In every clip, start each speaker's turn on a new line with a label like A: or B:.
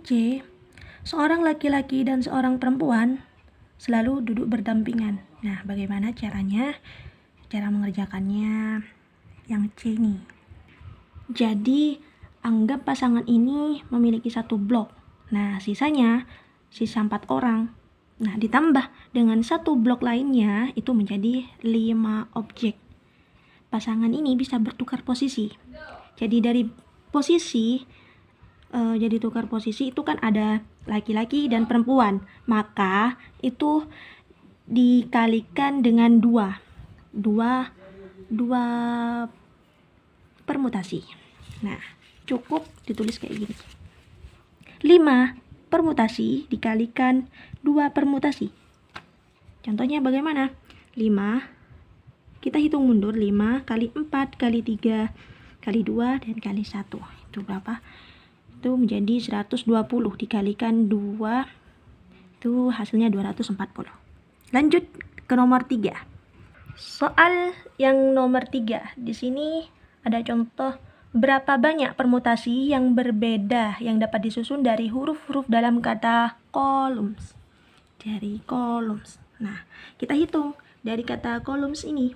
A: C. Seorang laki-laki dan seorang perempuan selalu duduk berdampingan. Nah, bagaimana caranya? Cara mengerjakannya yang C nih. Jadi, anggap pasangan ini memiliki satu blok. Nah, sisa 4 orang. Nah, ditambah dengan satu blok lainnya, itu menjadi 5 objek. Pasangan ini bisa bertukar posisi. Jadi dari posisi, jadi tukar posisi itu kan ada laki-laki dan perempuan. Maka itu dikalikan dengan dua permutasi. Nah, cukup ditulis kayak gini. 5 permutasi dikalikan 2 permutasi. Contohnya bagaimana? 5, kita hitung mundur, 5 kali 4 kali 3 kali 2 dan kali 1. Itu berapa? Itu menjadi 120 dikalikan 2, itu hasilnya 240. Lanjut ke nomor 3. Soal yang nomor 3. Di sini ada contoh berapa banyak permutasi yang berbeda yang dapat disusun dari huruf-huruf dalam kata columns. Dari columns. Nah, kita hitung dari kata columns ini.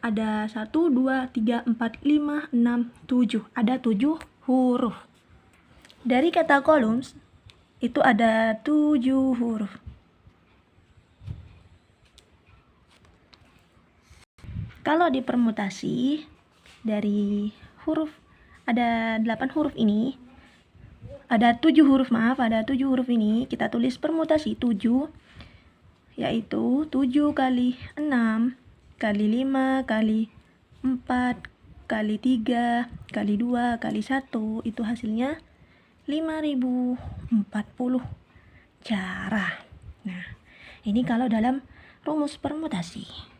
A: Ada 1, 2, 3, 4, 5, 6, 7. Ada 7 huruf. Dari kata columns itu ada 7 huruf. Kalau dipermutasi dari huruf, ada 8 huruf ini, ada 7 huruf ini, kita tulis permutasi 7, yaitu 7 kali 6 kali 5 kali 4 kali 3 kali 2 kali 1, itu hasilnya 5040 cara. Nah, ini kalau dalam rumus permutasi.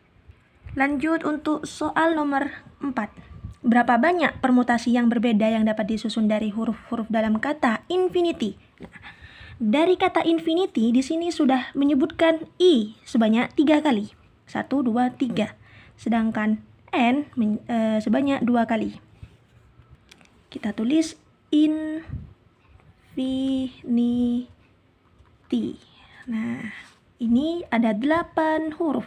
A: Lanjut untuk soal nomor 4. Berapa banyak permutasi yang berbeda yang dapat disusun dari huruf-huruf dalam kata infinity? Nah, dari kata infinity di sini sudah menyebutkan i sebanyak 3 kali. 1, 2, 3. Sedangkan n sebanyak 2 kali. Kita tulis infinity. Nah, ini ada 8 huruf.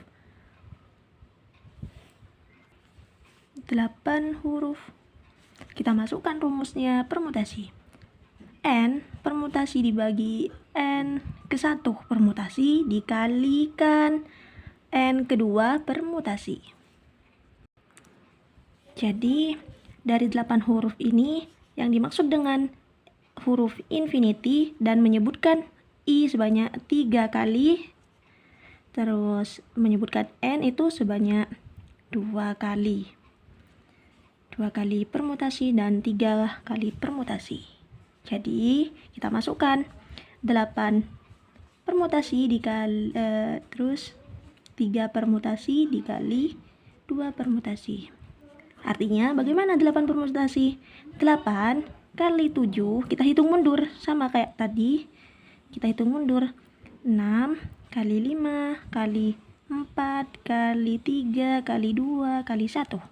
A: 8 huruf. Kita masukkan rumusnya permutasi. N permutasi dibagi N ke 1 permutasi dikalikan N kedua permutasi. Jadi dari 8 huruf ini yang dimaksud dengan huruf infinity dan menyebutkan i sebanyak 3 kali, terus menyebutkan N itu sebanyak 2 kali. 2 kali permutasi dan 3 kali permutasi. Jadi kita masukkan 8 permutasi dikali terus 3 permutasi dikali 2 permutasi. Artinya bagaimana 8 permutasi? 8 kali 7, kita hitung mundur sama kayak tadi. Kita hitung mundur 6 kali 5 kali 4 kali 3 kali 2 kali 1.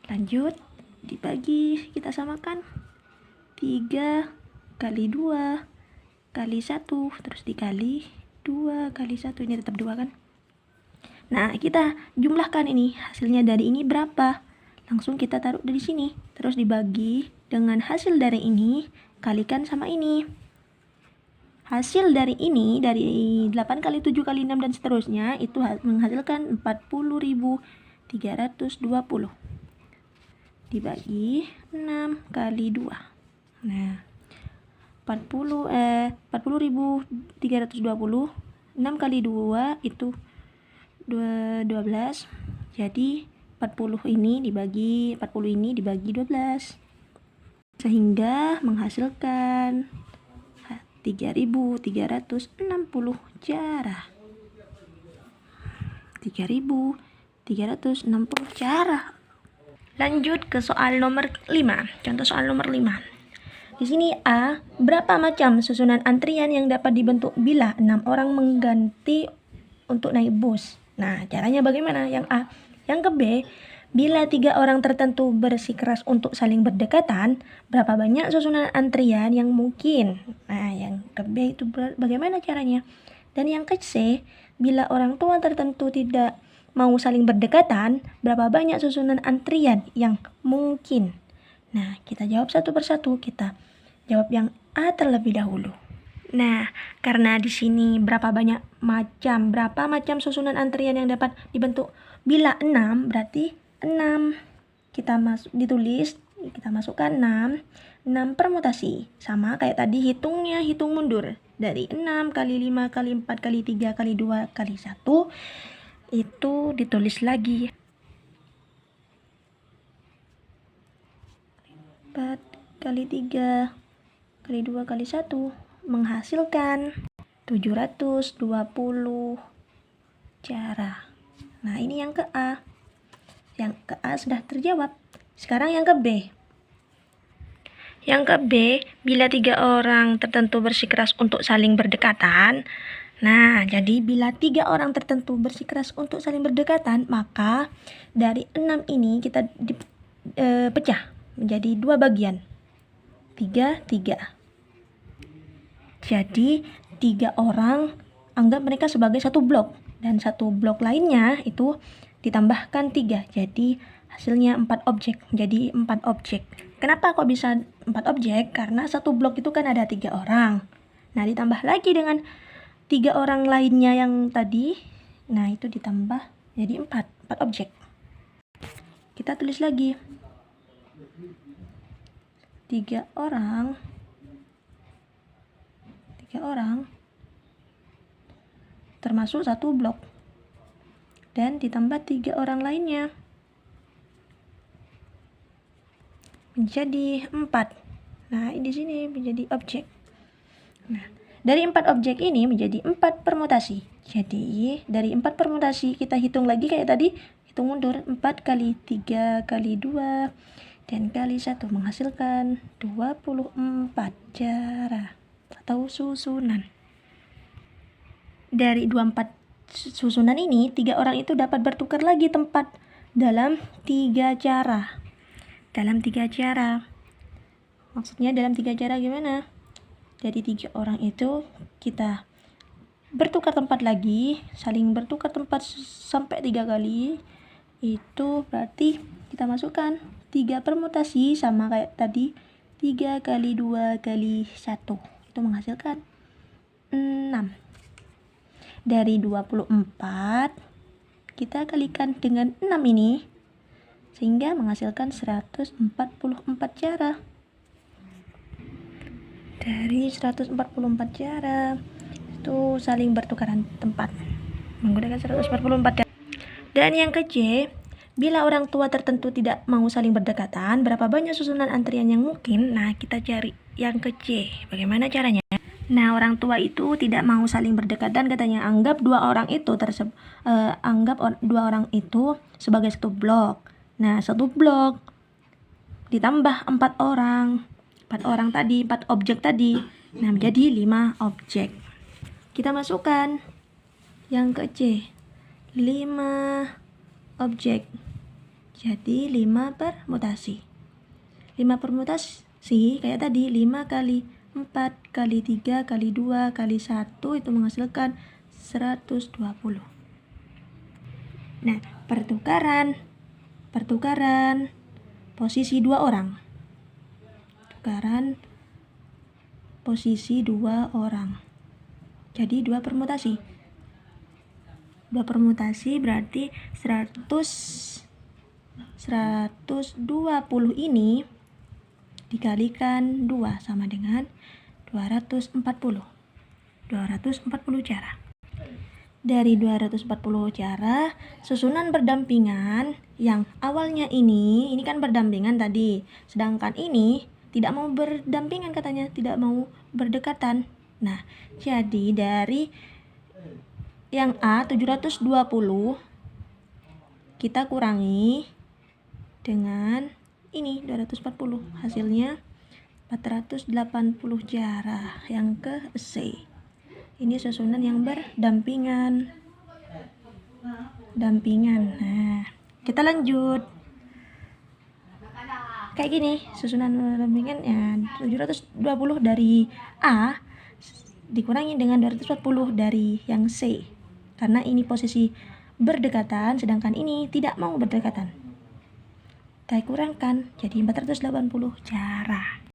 A: Lanjut, dibagi, kita samakan 3 kali 2 kali 1, terus dikali 2 kali 1, ini tetap 2 kan? Nah, kita jumlahkan ini, hasilnya dari ini berapa? Langsung kita taruh dari sini, terus dibagi dengan hasil dari ini, kalikan sama ini. Hasil dari ini, dari 8 kali 7 kali 6 dan seterusnya, itu menghasilkan 40.320. Dibagi 6 kali 2. Nah, 40.320, 6 kali 2 itu 12. Jadi 40 ini dibagi 12 sehingga menghasilkan 3.360 cara. 3.360 cara. Lanjut ke soal nomor 5. Contoh soal nomor 5. Di sini A, berapa macam susunan antrian yang dapat dibentuk bila 6 orang mengganti untuk naik bus? Nah, caranya bagaimana? Yang A. Yang ke B, Bila 3 orang tertentu bersikeras untuk saling berdekatan, berapa banyak susunan antrian yang mungkin? Nah, yang ke B itu bagaimana caranya? Dan yang ke C, bila orang tua tertentu tidak mau saling berdekatan, berapa banyak susunan antrian yang mungkin? Nah, kita jawab satu persatu. Kita jawab yang A terlebih dahulu. Nah, karena di sini berapa macam susunan antrian yang dapat dibentuk? Bila 6 berarti 6. Kita ditulis, kita masukkan 6. 6 permutasi. Sama kayak tadi hitungnya, hitung mundur. Dari 6 kali 5 kali 4 kali 3 kali 2 kali 1 itu ditulis lagi. 4 kali 3 kali 2 kali 1 menghasilkan 720 cara. Nah, ini yang ke A. Yang ke A sudah terjawab. Sekarang yang ke B. Yang ke B, bila 3 orang tertentu bersikeras untuk saling berdekatan. Nah, jadi bila 3 orang tertentu bersikeras untuk saling berdekatan, maka dari 6 ini kita pecah menjadi 2 bagian. 3, 3. Jadi 3 orang anggap mereka sebagai satu blok, dan satu blok lainnya itu ditambahkan 3. Jadi hasilnya 4 objek, menjadi 4 objek. Kenapa kok bisa 4 objek? Karena satu blok itu kan ada 3 orang. Nah, ditambah lagi dengan 3 orang lainnya yang tadi. Nah, itu ditambah jadi 4 objek. Kita tulis lagi. 3 orang termasuk satu blok, dan ditambah 3 orang lainnya menjadi 4. Nah, di sini menjadi objek. Nah, dari 4 objek ini menjadi 4 permutasi. Jadi dari 4 permutasi kita hitung lagi kayak tadi, hitung mundur. 4 kali 3 kali 2 dan kali 1 menghasilkan 24 cara atau susunan. Dari 24 susunan ini, 3 orang itu dapat bertukar lagi tempat dalam 3 cara. Dalam 3 cara. Maksudnya dalam 3 cara gimana? Dari 3 orang itu kita bertukar tempat lagi, saling bertukar tempat sampai 3 kali. Itu berarti kita masukkan 3 permutasi sama kayak tadi, 3 kali 2 kali 1. Itu menghasilkan 6. Dari 24 kita kalikan dengan 6 ini, sehingga menghasilkan 144 cara. Dari 144 cara itu saling bertukaran tempat menggunakan 144 cara. Dan yang ke C, bila orang tua tertentu tidak mau saling berdekatan, berapa banyak susunan antrian yang mungkin? Nah, kita cari yang ke C. Bagaimana caranya? Nah, orang tua itu tidak mau saling berdekatan, katanya anggap 2 orang itu sebagai satu blok. Nah, satu blok ditambah 4 orang. 4 orang tadi, 4 objek tadi. Nah, menjadi 5 objek. Kita masukkan yang ke C. 5 objek. Jadi 5 permutasi. 5 permutasi kayak tadi, 5 kali 4 kali 3 kali 2 kali 1 itu menghasilkan 120. Nah, pertukaran posisi 2 orang. Tukaran posisi 2 orang. Jadi 2 permutasi. 2 permutasi berarti 120 ini dikalikan 2 sama dengan 240 cara. Dari 240 cara, susunan berdampingan yang awalnya ini kan berdampingan tadi, sedangkan ini tidak mau berdampingan katanya, tidak mau berdekatan. Nah, jadi dari yang A 720 kita kurangi dengan ini 240, hasilnya 480 cara. Yang ke C, ini susunan yang berdampingan. Nah, kita lanjut. kayak gini susunan bimbingan ya, 720 dari A dikurangi dengan 240 dari yang C, karena ini posisi berdekatan sedangkan ini tidak mau berdekatan. Kita kurangkan jadi 480 cara.